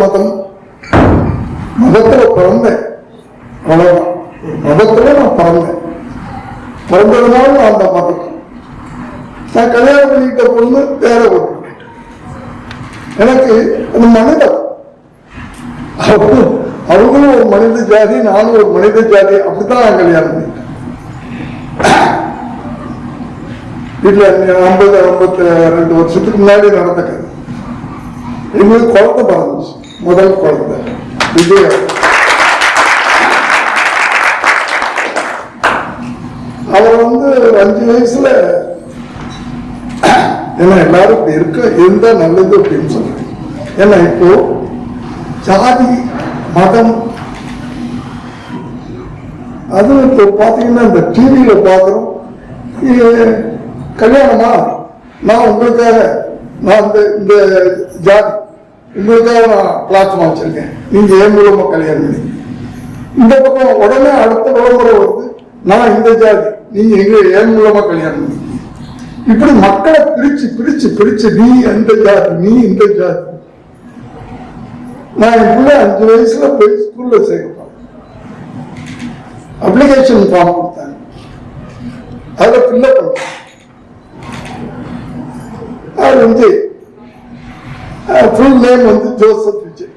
மதம், மதத்துல பிறந்தேன், அவ்வளவுதான். மதத்துல நான் பிறந்ததுனால நான் அந்த மதம். நான் கல்யாணம் பண்ணிக்கிட்ட பொண்ணு வேற ஒரு எனக்கு அது மனிதம். அவங்களும் ஒரு மனித ஜாதி, நானும் ஒரு மனித ஜாதி, அப்படித்தான் நான் கல்யாணம் பண்ணிட்டேன். வீட்டுல 52 வருஷத்துக்கு முன்னாடி நடந்த கதை. எங்களுக்கு குழந்தை பிறந்துச்சு, முதல் குழந்தை விஜய். அவர் 5 வயசுல ஏன்னா எல்லாரும் இப்படி இருந்தா நல்லது அப்படின்னு சொல்றேன். ஏன்னா இப்போ ஜாதி மதம் அது இப்போ பாத்தீங்கன்னா இந்த டிவியில பாக்குறோம். கல்யாணமா நான் உங்களுக்காக நான் இந்த ஜாதி உங்களுக்காக நான் பிளாட்ஃபார்ம் வச்சிருக்கேன், நீங்க ஏன் மூலமா கல்யாணம் பண்ணி. இந்த பக்கம் உடனே அடுத்த விளம்பரம் வருது, நான் இந்த ஜாதி நீங்க எங்க ஏன் மூலமா கல்யாணம் பண்ணி. இப்படி மக்களை பிரிச்சு பிரிச்சு பிரிச்சு நீ அந்த ஜாதி நீ இந்த ஜாதி. நான் என் பிள்ளை 5 வயசுல போய் ஸ்கூல்ல சேர்க்கப்பேன். அப்ளிகேஷன் ஃபார்ம் கொடுத்தாங்க, அதுல ஃபில்அப் பண்ண. அது ஃபுல் நேம் ஜோசப் விஜய்,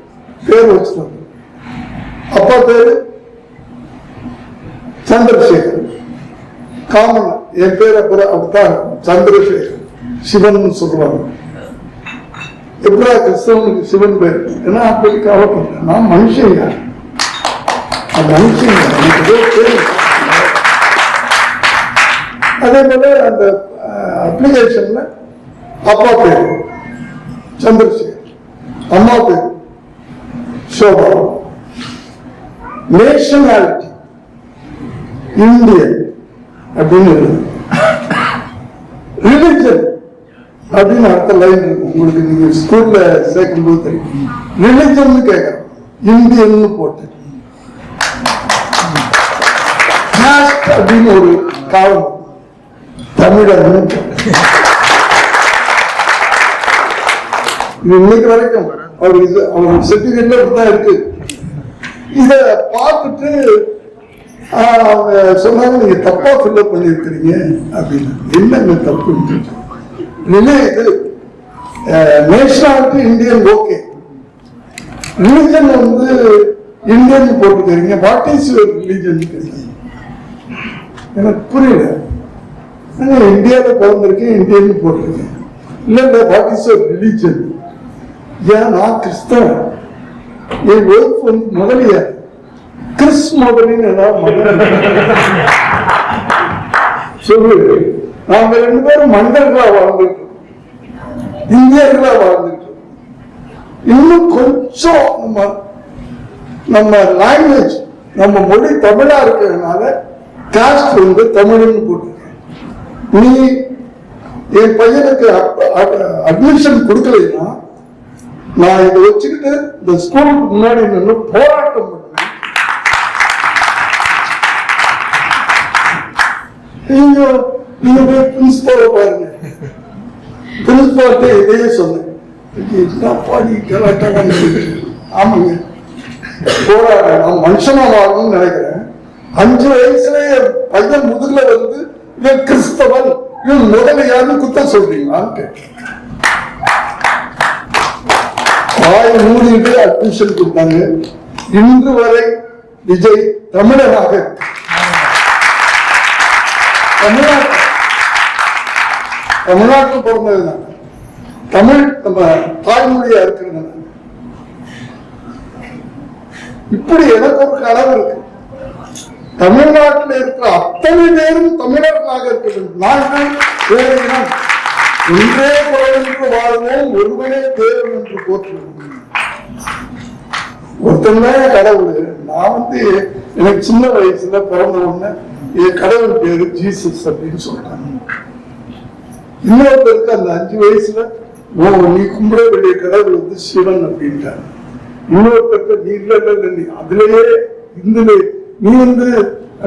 பேர் வச்சுட்டாங்க. அப்பா பேரு சந்திரசேகர், காமன் என் பேர் அப்படித்தான் சந்திரசேகர், சிவன் சொல்லுவாங்க. எப்படா கிறிஸ்தவனுக்கு சிவன் பேர்? ஏன்னா அப்படி கவலைப்படுறேன், நான் மனுஷங்க, மனுஷங்க. அதே போல அந்த அப்ளிகேஷன்ல அப்பா பேர் சந்திரசேகர், அம்மா பேர் சோபா, நேஷனாலிட்டி இந்தியன் அப்படின்னு, ரிலிஜன் அப்படின்னு அடுத்த லைன் இருக்கு. உங்களுக்கு நீங்க ஸ்கூல்ல சேர்க்கும் போது தெரியும், ரிலிஜன் கேட்கறோம், இந்தியன் போட்டு அப்படின்னு ஒரு காலம் தமிழர். இன்னைக்கு வரைக்கும் அவர் சர்டிபிகேட்ல தான் இருக்கு. இத பார்த்துட்டு அவங்க சொன்னாங்க, நீங்க தப்பா ஃபில்அப் பண்ணிருக்கிறீங்க அப்படின்னு. என்னங்க தப்பு? Nationality Indian, okay. Religion Indian போட்டுக்கிறீங்க, வாட் இஸ் யுவர் ரிலிஜன்? எனக்கு புரியல. இந்தியாவில் பிறந்திருக்கேன், இந்தியன் போட்டிருக்கேன். இல்ல வாட் இஸ் யுவர் ரிலிஜன்? ஏன் நான் கிறிஸ்தவன், என் ஒய்ஃப் முதலியார் கிறிஸ் முதலின்னு சொல்லு. நாங்க 2 பேரும் மனிதர்களா வாழ்ந்துட்டு, இந்தியர்களா வாழ்ந்துட்டு, இன்னும் கொஞ்சம் நம்ம லாங்குவேஜ் நம்ம மொழி தமிழா இருக்கிறதுனால காஸ்ட் தமிழ்னு போட்டிருக்கேன். நீ என் பையனுக்கு அட்மிஷன் கொடுக்கலைன்னா நான் இதை வச்சுக்கிட்டு இந்த ஸ்கூலுக்கு முன்னாடி நின்று போராட்டம் பண்ணுவேன். நீங்க போய் பிரின்சிபால பாருங்க, பிரின்சிபால்கிட்ட இதையே சொன்னேன். ஆமாங்க, போராட நான் மனுஷனா வாழணும்னு நினைக்கிறேன். 5 வயசுல பையன் முதுகுல இவன் கிறிஸ்தவன், இவன் முதலியான்னு குத்த சொல்றீங்களான்னு வாய் மூடிட்டு அட்மிஷன் கொடுத்தாங்க. இன்று வரை விஜய் தமிழனாக தமிழ்நாட்டில் பிறந்ததுனால, தமிழ் நம்ம தாய்மொழியா இருக்கிறது. இப்படி எனக்கு ஒரு கனவு இருக்கு, தமிழ்நாட்டில் இருக்கிற அத்தனை பேரும் தமிழர்களாக இருக்க வேண்டும். நான் ஒன்றே குரலுக்கு வாழ்வோம், ஒருவனே தேவன் என்று போற்றுவோம். ஒருத்தன் கடவுள். நான் எனக்கு சின்ன வயசுல பிறந்த உடனே என் கடவுள் பேரு ஜீசஸ் அப்படின்னு சொல்றாங்க. இன்னொருத்தருக்கு அந்த 5 வயசுல நீ கும்பிட வேண்டிய கடவுள் சிவன் அப்படின்ட்டாங்க. இன்னொருத்தருக்கு நீ இல்ல அதுலயே இந்துலே நீ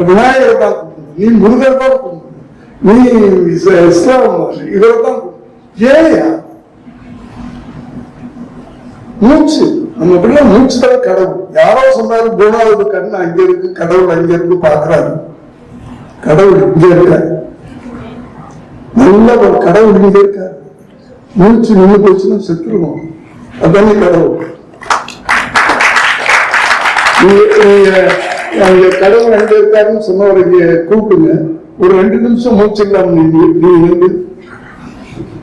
விநாயகர் தான் கும்பிடணும், நீ முருகர் தான் கும்பிடணும், நீ இஸ்லாம் இவரை தான். ஏயா மூச்சு நம்ம எப்படிலாம் மூச்சு தர கடவுள். யாரோ சொன்னாரு 3வது கண் அங்க இருக்கு, கடவுள் அங்க இருக்கு பாக்குறாரு. கடவுள் இங்க இருக்காரு, நல்ல ஒரு கடவுள் இங்க இருக்காரு. மூச்சு நின்று போச்சுன்னா செத்துருவோம். அதானே கடவுள். அங்க கடவுள் அங்க இருக்காருன்னு சொன்னவரை கூப்பிடுங்க. ஒரு 2 நிமிஷம் மூச்சு இல்லாம நீங்க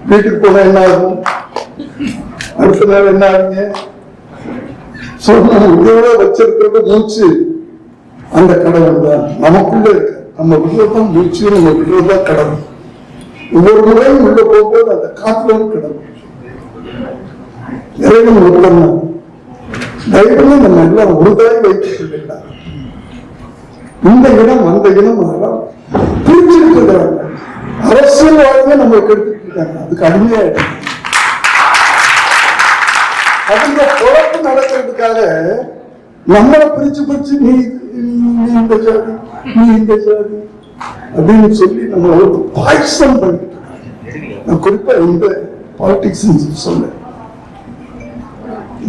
வீட்டுக்கு போனா என்ன ஆகும்? அடுத்த நாள் என்ன ஆகுங்க? உயிரோட வச்சிருக்கிறது மூச்சு அந்த கடவுள் தான் நமக்குள்ள இருக்கு. நம்ம உள்ளதான் மூச்சு, நம்ம உள்ளதான் கடவுள். ஒவ்வொரு முறையும் உள்ள போகும்போது அந்த காத்துல கடவுள் இறைவன் உள்ளம். தயவுன்னு நம்ம எல்லாம் உறுதியாய் வைத்துக் கொள்ளலாம். இந்த இனம் அந்த இனம் அதெல்லாம் பிரிச்சிருக்கிறாங்க. அரசியல்வாதிகள் நம்ம கெடுத்துட்டு இருக்காங்க. அதுக்கு அடிமையா அதுங்க குழப்பு நடக்கிறதுக்காக நம்மளை பிரிச்சு நீ இந்த ஜாதி, நீ இந்த ஜாதி அப்படின்னு சொல்லி நம்ம பாய்சன் பண்ணிட்டு, நான் குறிப்பா இந்த பாலிடிக்ஸ் சொல்ல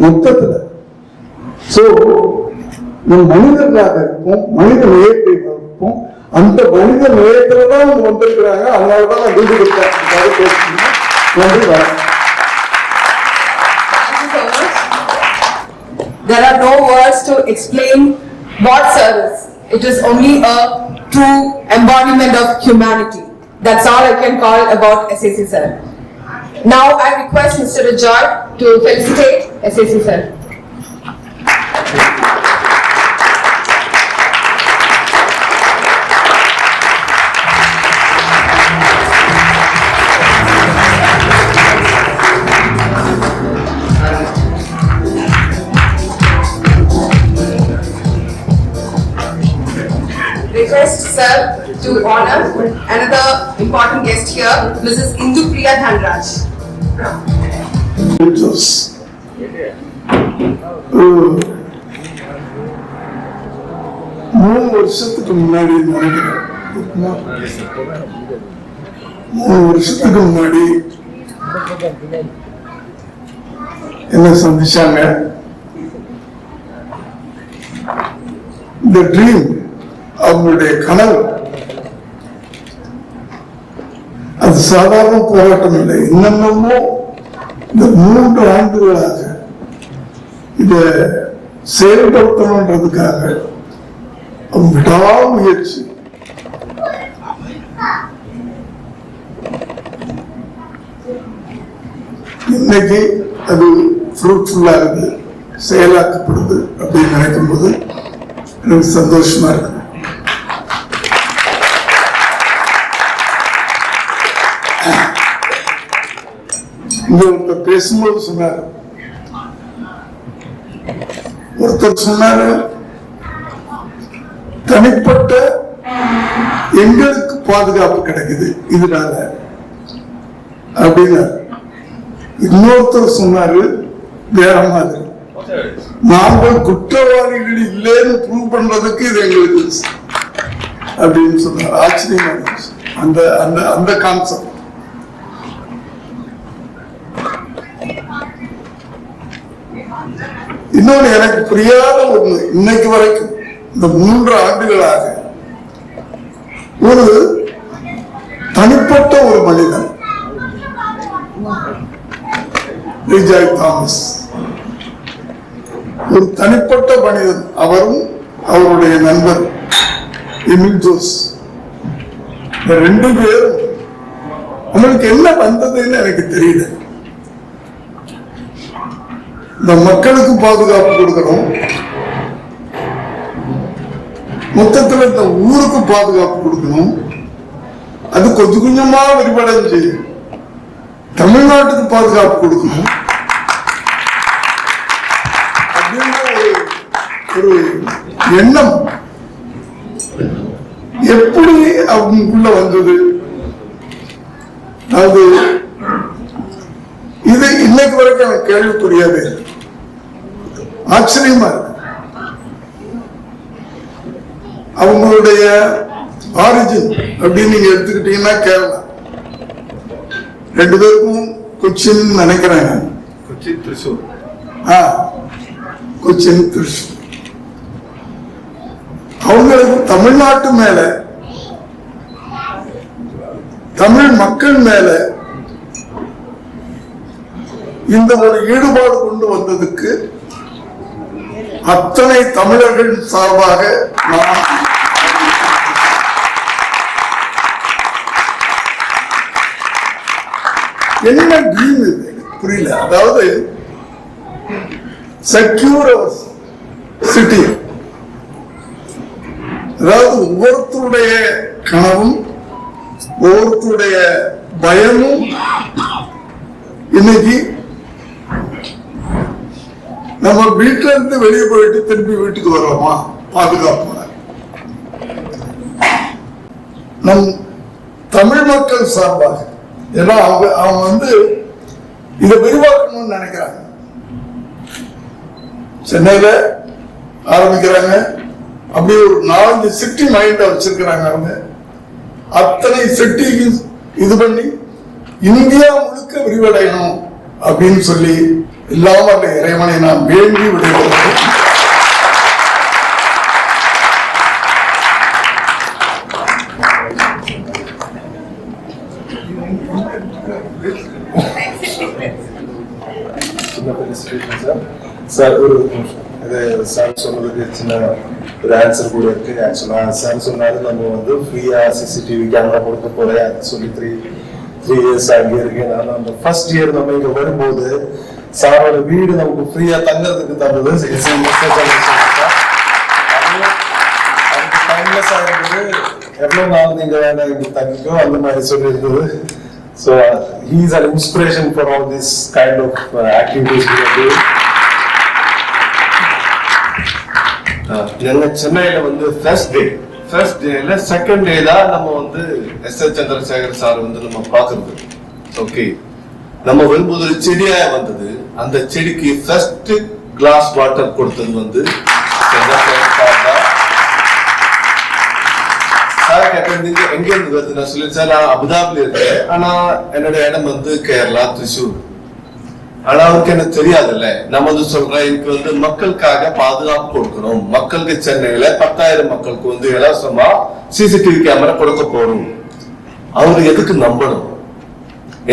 மொத்தத்துல. சோ நம் மனிதர்களாக இருப்போம், மனித நேயத்தை வளர்ப்போம். அந்த மனித நேயத்துலதான் அவங்க வந்திருக்கிறாங்க. அதனாலதான் நான் வீடு கொடுத்தேன் பேசுறேன். நன்றி. There are no words to explain what service. It is only a true embodiment of humanity. That's all I can call about SAC sir. Now I request Mr. Rajat to felicitate SAC sir. Request sir to honor another important guest here, Mrs. Indu Priya Dhanraj. 3 வருஷத்துக்கு முன்னாடி நினைக்கிறேன், 3 வருஷத்துக்கு முன்னாடி என்ன சந்திச்சாங்க. இந்த dream அவங்களுடைய கனவு அது சாதாரண போராட்டம் இல்லை. என்னென்னமோ இந்த 3 ஆண்டுகளாக இத செயல்படுத்தணுன்றதுக்காக விடாமுயற்சி. இன்னைக்கு அது ஃப்ரூட்ஃபுல்லாகுது, செயலாக்கப்படுது அப்படின்னு நினைக்கும் போது எனக்கு சந்தோஷமா இருக்கு. இங்க ஒருத்தர் பேசும்போது சொன்னாரு, தனிப்பட்ட எங்களுக்கு பாதுகாப்பு கிடைக்குது இதனால அப்படின்னு. இன்னொருத்தர் சொன்னாரு வேற மாதிரி, நாங்கள் குற்றவாளிகள் இல்லைன்னு ப்ரூவ் பண்றதுக்கு இது எங்களுக்கு அப்படின்னு சொன்னார். ஆச்சரியமா இருந்துச்சு அந்த அந்த அந்த கான்செப்ட். இன்னொன்னு எனக்கு புரியாத ஒண்ணு, இன்னைக்கு வரைக்கும் இந்த 3 ஆண்டுகளாக ஒரு தனிப்பட்ட ஒரு மனிதன் விஜய் தாமஸ், ஒரு தனிப்பட்ட மனிதன், அவரும் அவருடைய நண்பர் எமில் ஜோஸ், 2 பேரும் அவங்களுக்கு என்ன வந்ததுன்னு எனக்கு தெரியல. இந்த மக்களுக்கு பாதுகாப்பு கொடுக்கணும், மொத்தத்தில் இந்த ஊருக்கு பாதுகாப்பு கொடுக்கணும். அது கொஞ்சம் கொஞ்சமா விரிவடைஞ்சு தமிழ்நாட்டுக்கு பாதுகாப்பு கொடுக்கணும் அப்படின்னு ஒரு எண்ணம் எப்படி அவங்களுக்குள்ள வந்தது? அது இது இன்னைக்கு வரைக்கும் எனக்கு கேள்விக்குரியாவே இருக்கு, ஆச்சரியமா இருக்கு. அவங்களுடைய ஆரிஜின் அப்படின்னு நீங்க எடுத்துக்கிட்டீங்கன்னா கேரளா, 2 பேருக்கும் கொச்சின் நினைக்கிறேன், கொச்சின் திருச்சி. அவங்களுக்கு தமிழ்நாட்டு மேல, தமிழ் மக்கள் மேல இந்த ஒரு ஈடுபாடு கொண்டு வந்ததுக்கு அத்தனை தமிழர்கள் சார்பாக நான் என்ன ட்ரீம் இது எனக்கு புரியல. அதாவது செக்யூர் சிட்டி, அதாவது ஒவ்வொருத்தருடைய கனவும் ஒவ்வொருத்தருடைய பயமும் இன்னைக்கு நம்ம வீட்டுல இருந்து வெளியே போயிட்டு திருப்பி வீட்டுக்கு வரோமா பாதுகாப்பு. நம் தமிழ் மக்கள் சார்பாக, ஏன்னா அவங்க வந்து இதை விரிவாக்கணும்னு நினைக்கிறாங்க. சென்னையில ஆரம்பிக்கிறாங்க, அப்படி ஒரு 4 சிட்டி மைண்ட வச்சிருக்கிறாங்க. அவங்க அத்தனை சிட்டிக்கு இது பண்ணி இந்தியா முழுக்க விரிவடையணும் அப்படின்னு சொல்லி இல்லாம அந்த இறைவனை நான் வேண்டி விடுகிறேன். சார் ஒரு இது சார் சொன்னதுக்கு சின்ன ஒரு ஆன்சர் கூட இருக்கு. ஆக்சுவலா சார் சொன்னாரு நம்ம வந்து ஃப்ரீயா சிசிடிவி கேமரா கொடுக்க போறேன் அது சொல்லி 3 இயர்ஸ் அங்கே இருக்கேன். நான் அந்த ஃபர்ஸ்ட் இயர் நம்ம இங்க வரும்போது சாரோட வீடு நமக்கு ஃப்ரீயா தங்குறதுக்கு தந்தது டைம்லெஸ் ஆயிருந்தது. எவ்வளவு நாள் நீங்க வேணா இங்க தங்கிக்கோ அந்த மாதிரி சொல்லி இருந்தது. So he is an inspiration for all this kind of activities we are doing. சென்னையில வந்து ஃபர்ஸ்ட் டேல செகண்ட் டே தான் நம்ம வந்து எஸ்.எஸ். சந்திரசேகர் சார் வந்து நம்ம பாக்குறது. ஓகே, நம்ம வரும்போது ஒரு செடியா வந்தது. அந்த செடிக்கு ஃபர்ஸ்ட் கிளாஸ் வாட்டர் கொடுத்தது வந்து சந்திரசேகர் சார் தான். சார் கேட்டீங்க எங்க இருந்து வருது, நான் சொல்லி சார் நான் அபுதாபில இருக்கேன், ஆனா என்னோட இடம் வந்து கேரளா திருச்சூர். ஆனா அவருக்கு என்ன தெரியாதுல்ல. நம்ம வந்து சொல்றேன் எனக்கு வந்து மக்களுக்காக பாதுகாப்பு கொடுக்கணும், மக்களுக்கு சென்னையில 10,000 மக்களுக்கு வந்து இலவசமா சிசிடிவி கேமரா கொடுக்க போறோம். அவரு எதுக்கு நம்பணும்,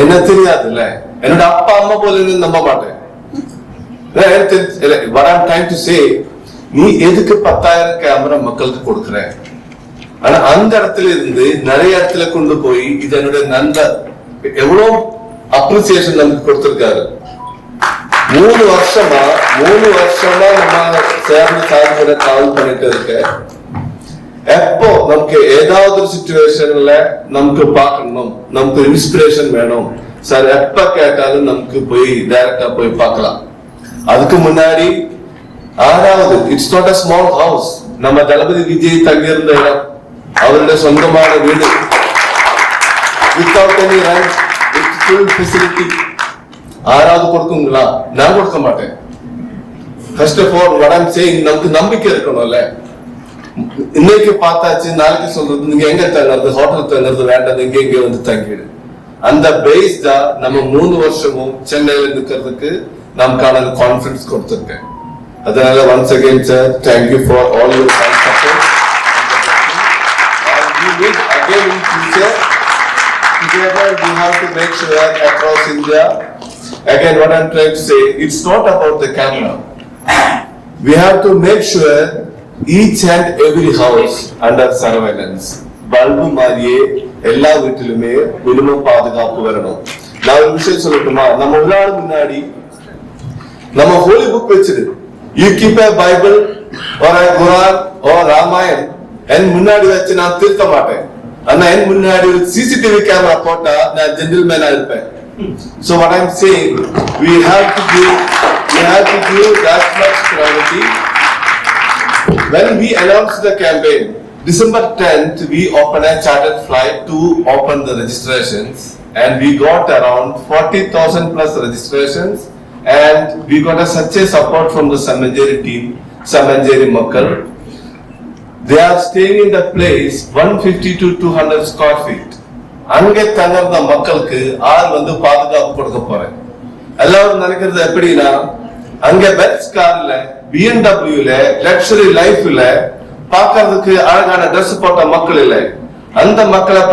என்ன தெரியாதுல்ல. என்னோட அப்பா அம்மா போல நம்ப மாட்டேன். What I'm trying to say, நீ எதுக்கு 10,000 கேமரா மக்களுக்கு கொடுக்குற? ஆனா அந்த இடத்துல இருந்து நிறைய இடத்துல கொண்டு போய் இது என்னுடைய நண்பர் எவ்வளவு அப்ரிசியேஷன் நமக்கு கொடுத்திருக்காரு. 3 வருஷமா நம்ம சேர்ந்து சார்போட கால் பண்ணிட்டு இருக்க. எப்போ நமக்கு ஏதாவது ஒரு சிச்சுவேஷன்ல நமக்கு பார்க்கணும், நமக்கு இன்ஸ்பிரேஷன் வேணும் சார், எப்ப கேட்டாலும் நமக்கு போய் டைரக்டா போய் பார்க்கலாம். அதுக்கு முன்னாடி 6வது it's not a small house. நம்ம தளபதி விஜய் தங்கியிருந்த இடம் அவருடைய சொந்தமான வீடு. Without any rent, with full facility. 6வது கொடுக்குங்களா? நான் கொடுக்க மாட்டேன். First of all what I am saying, நமக்கு நம்பிக்கை இருக்கணும்ல. இன்னைக்கு பார்த்தாச்சு, நாளைக்கு சொல்றது நீங்க எங்க தங்குறது, ஹோட்டல் தங்குறது வேண்டாம், இங்க வந்து தங்கிடு. அந்த பேஸ் தான் நம்ம 3 வருஷமும் சென்னையில இருக்கிறதுக்கு நமக்கான கான்ஃபிடன்ஸ் கொடுத்திருக்கேன். அதனால once again sir, thank you for all your kind support. And we will again in future together we have to make sure across India. Again what I'm trying to say, it's not about the camera. We have to make sure each and every house under surveillance. Bulb மாதிரியே எல்லா வீட்டிலுமே minimum பாதுகாப்பு வரணும். நான் ஒரு விஷயம் சொல்லட்டுமா, நம்ம ஒரு நாள் முன்னாடி நம்ம ஹோலி புக் வச்சிரு, you keep a Bible or a Quran or Ramayan என் முன்னாடி வச்சு நான் திருத்த மாட்டேன். ஆனா என் முன்னாடி ஒரு சிசிடிவி கேமரா போட்டா நான் ஜென்டில்மேனா இருப்பேன். So what I'm saying, we have to give that much priority. When we announced the campaign, December 10th, we opened a chartered flight to open the registrations, and we got around 40,000 plus registrations, and we got such a support from the Samanjeri team, Samanjeri Makkal. They are staying in the place 150 to 200 square feet. அங்கே தங்குற மக்களுக்கு ஆள் வந்து பாதுகாப்பு கொடுக்க போறேன். எல்லாரும் நினைக்கிறது எப்படின்னா, அங்க பெட்ஸ் கார் இல்ல, BMW-ல லக்ஸரி லைஃப்ல பார்க்கிறதுக்கு அழகான Dress போட்ட மக்கள் இல்லை. அந்த மக்களை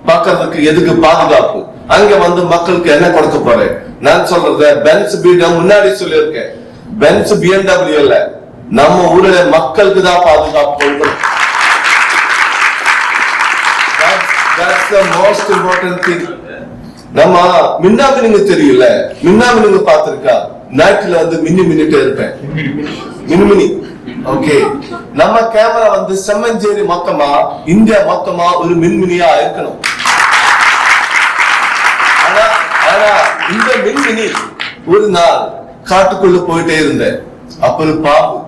பார்க்கிறதுக்கு எதுக்கு பாதுகாப்பு? அங்க வந்து மக்களுக்கு என்ன கொடுக்க போறேன்? நான் சொல்றத பென்ஸ் முன்னாடி சொல்லியிருக்கேன். பென்ஸ் BMW இல்ல, நம்ம ஊரில் மக்களுக்கு தான் பாதுகாப்பு கொடுக்கணும். That's the most important thing. நம்ம மின்னாமி நீங்க தெரியல, மின்னாமி நீங்க பாத்திருக்கா? நைட்ல வந்து மின்னிட்டே இருப்பேன், மினி. ஓகே, நம்ம கேமரா வந்து செம்மஞ்சேரி மொத்தமா இந்தியா மொத்தமா ஒரு மின்மினியா இருக்கணும். ஆனா இந்த மின்மினி ஒரு நாள் காட்டுக்குள்ள போயிட்டே இருந்தேன். அப்ப ஒரு பாம்பு,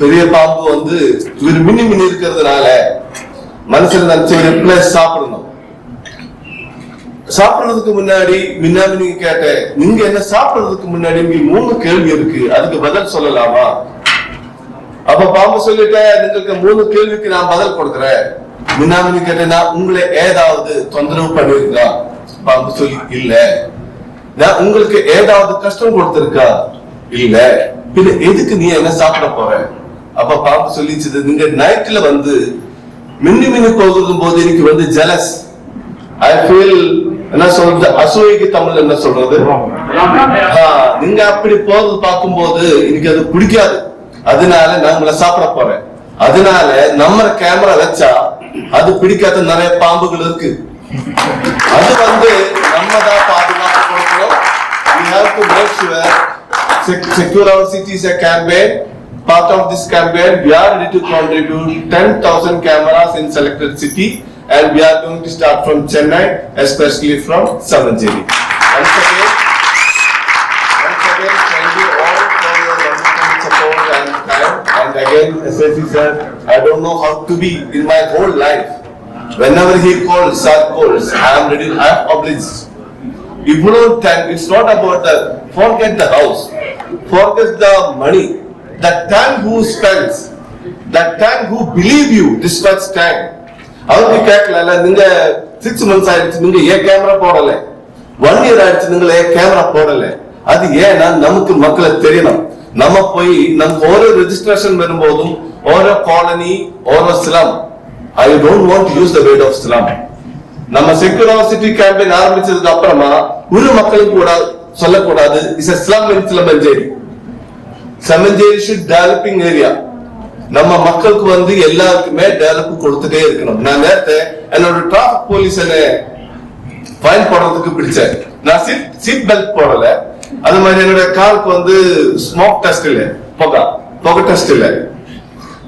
பெரிய பாம்பு வந்து ஒரு மினி இருக்கிறதுனால மனசுல நினைச்ச ஒரு பிளஸ் சாப்பிடணும். சாப்பிடுறதுக்கு முன்னாடி மின்னாமி கேட்டேன், நீங்க என்ன சாப்பிடுறதுக்கு முன்னாடி 3 கேள்வி இருக்கு, அதுக்கு பதில் சொல்லலாமா? அப்ப பாம்பு சொல்லிட்டேன், നിങ്ങൾക്ക് 3 கேள்விக்கு நான் பதில் கொடுக்கிறேன். மின்னாமி கேட்டேன், நான் உங்களை ஏதாவது தொந்தரவு பண்ணிருக்கா? பாம்பு சொல்லி இல்ல. நான் உங்களுக்கு ஏதாவது கஷ்டம் கொடுத்திருக்கா? இல்ல. பின்ன எதுக்கு நீ என்ன சாப்பிட போற? அப்ப பாம்பு சொல்லிச்சது, நீங்க நைட்ல வந்து மின்னி போகும் போது எனக்கு வந்து ஜெலஸ், ஐ ஃபீல், என்ன சொல்றது, அசூயைக்கு தமிழ்ல என்ன சொல்றது, நீங்க அப்படி போறது பார்க்கும்போது எனக்கு அது பிடிக்காது, அதனால நான் உங்களை சாப்பிட போறேன். அதனால நம்ம கேமரா வச்சா அது பிடிக்காத நிறைய பாம்புகள் இருக்கு, அது வந்து நம்ம தான் பாதுகாப்பு கொடுக்கணும். We have to make sure secure our cities a campaign. Part of this campaign, we are ready to contribute 10,000 cameras in selected city, and we are going to start from Chennai, especially from Samanjeri. Once again, thank you all for your wonderful support and time. And again, SSC sir, I don't know how to be in my whole life. Whenever he calls, sir calls, I am ready, I am obliged. If you don't thank, it's not about the, forget the house, forget the money, the time who spends, the time who believe you, this much time. அவருக்கு கேட்கல, நீங்க 6 months ஆயிடுச்சு, நீங்க ஏன் camera போடல, 1 year ஆயிடுச்சு, நீங்க ஏன் கேமரா போடல, அது ஏன்னா நமக்கு மக்களை தெரியணும். நம்ம போய் நமக்கு ஒரு ரெஜிஸ்ட்ரேஷன் வரும்போதும் ஒரு காலனி ஒரு slum, I don't want to use the word of slum. நம்ம செக்யூர் சிட்டி கேம்பெயின் ஆரம்பிச்சதுக்கு அப்புறமா ஒரு மக்களுக்கு கூட சொல்லக்கூடாது is a slum in Samanjeri. Samanjeri should developing area. நம்ம மக்களுக்கு வந்து எல்லாருக்குமே டெவலப் கொடுத்துட்டே இருக்கணும். நான் நேரத்தை என்னோட டிராபிக் போலீஸ் என்ன ஃபைன் போடுறதுக்கு பிடிச்சேன். நான் சீட் பெல்ட் போடல, அது மாதிரி என்னோட காருக்கு வந்து ஸ்மோக் டெஸ்ட் இல்ல, புகை டெஸ்ட் இல்ல.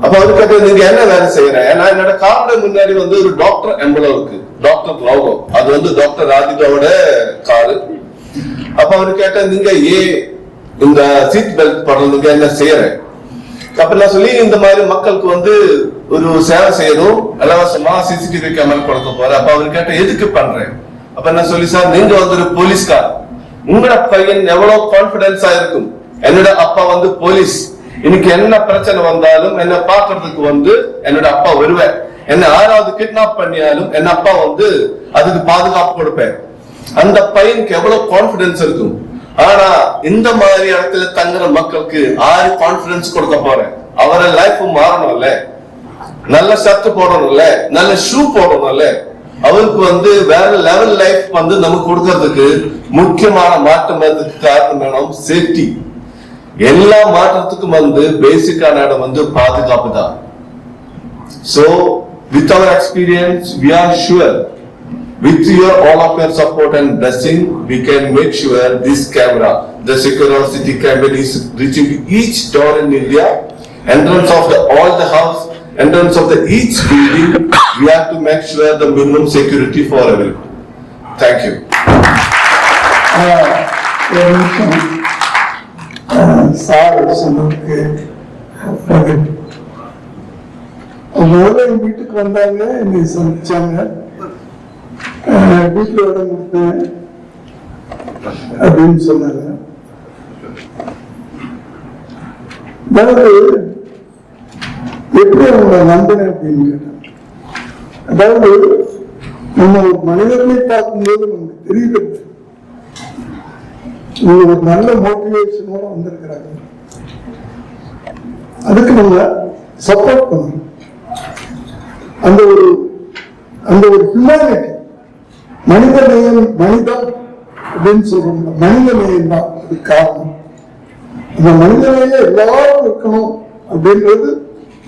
அப்ப அதுக்கு நீங்க என்ன வேலை செய்யறேன்? நான் என்னோட காரோட முன்னாடி வந்து ஒரு டாக்டர் எம்பளம் இருக்கு, டாக்டர் லோகோ, அது வந்து டாக்டர் ராதிகாவோட காரு. அப்ப அவரு கேட்ட, நீங்க ஏன் இந்த சீட் பெல்ட் போடுறதுக்கு என்ன செய்யறேன்? அப்ப நான் சொல்லி, இந்த மாதிரி மக்களுக்கு வந்து ஒரு சேவை செய்யணும், இலவசமா சிசிடிவி கேமரா கொடுக்க போறேன். அப்ப அவரு கேட்ட, எதுக்கு பண்றேன்? அப்ப நான் சொல்லி, சார் நீங்க வந்து ஒரு போலீஸ்கார், உங்களோட பையன் எவ்வளவு கான்பிடன்ஸா இருக்கும், என்னோட அப்பா வந்து போலீஸ், இன்னைக்கு என்ன பிரச்சனை வந்தாலும் என்ன பாக்குறதுக்கு வந்து என்னோட அப்பா வருவேன், என்ன யாராவது கிட்னாப் பண்ணியாலும் என்ன அப்பா வந்து அதுக்கு பாதுகாப்பு கொடுப்பேன். அந்த பையனுக்கு எவ்வளவு கான்பிடன்ஸ் இருக்கும். ஆனா இந்த மாதிரி இடத்துல தங்குற மக்களுக்கு ஆறு கான்பிடன்ஸ் கொடுக்க போறேன். அவர லைஃப் மாறணும்ல, நல்ல ஷர்ட் போடணும்ல, நல்ல ஷூ போடணும்ல, அவருக்கு வந்து வேற லெவல் லைஃப் வந்து நமக்கு கொடுக்கறதுக்கு முக்கியமான மாற்றம் காரணம் வேணும் சேஃப்டி. எல்லா மாற்றத்துக்கும் வந்து பேசிக்கான இடம் வந்து பாதுகாப்பு தான். So with our experience we are sure, with your all of your support and blessing, we can make sure this camera, the Secure City campaign, is reaching to each door in India, entrance of all the house, entrance of each building. We have to make sure the minimum security for everyone. Thank you. Sir சொன்னதுக்கு முதல்ல வீட்டுக்கு வந்தாங்க, என்னை சந்திச்சாங்க, வீட்டுல இடம் கொடுத்தேன் அப்படின்னு சொன்னாங்க. அதாவது எப்படி அவங்க நம்பினேன் அப்படின்னு கேட்டாங்க. அதாவது நம்ம ஒரு மனிதர்களை பார்க்கும்போது நமக்கு தெரியல, ஒரு நல்ல மோட்டிவேஷனோட வந்திருக்கிறாங்க. அதுக்கு நம்ம சப்போர்ட் பண்ணணும். அந்த ஒரு ஹியூமனிட்டி, மனித நேயம், மனிதம் அப்படின்னு சொல்றோம், மனித நேயம் தான் அது காரணம். அந்த மனித நேயம் எல்லாரும் இருக்கணும் அப்படின்றது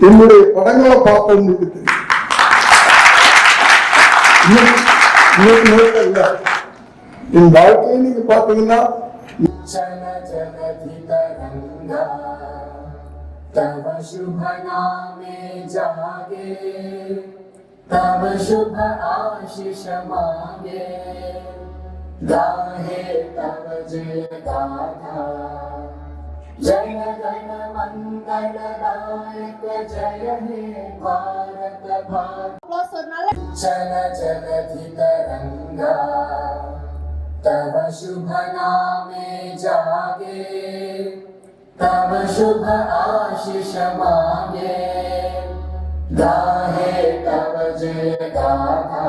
என்னுடைய படங்களை பார்த்தவங்களுக்கு தெரியும். இன்னைக்கு நேரம் இல்ல, என் வாழ்க்கையை நீங்க பாத்தீங்கன்னா तव शुभ नामे जागे, तव शुभ आशीष मांगे, गाहे तव जय गाथा। जय गण मंगल दायक जय हे भारत भाग्य। चल जलधि तरंगा, तव शुभ नामे जागे, तव शुभ आशीष मांगे, गाहे तव जय गाथा।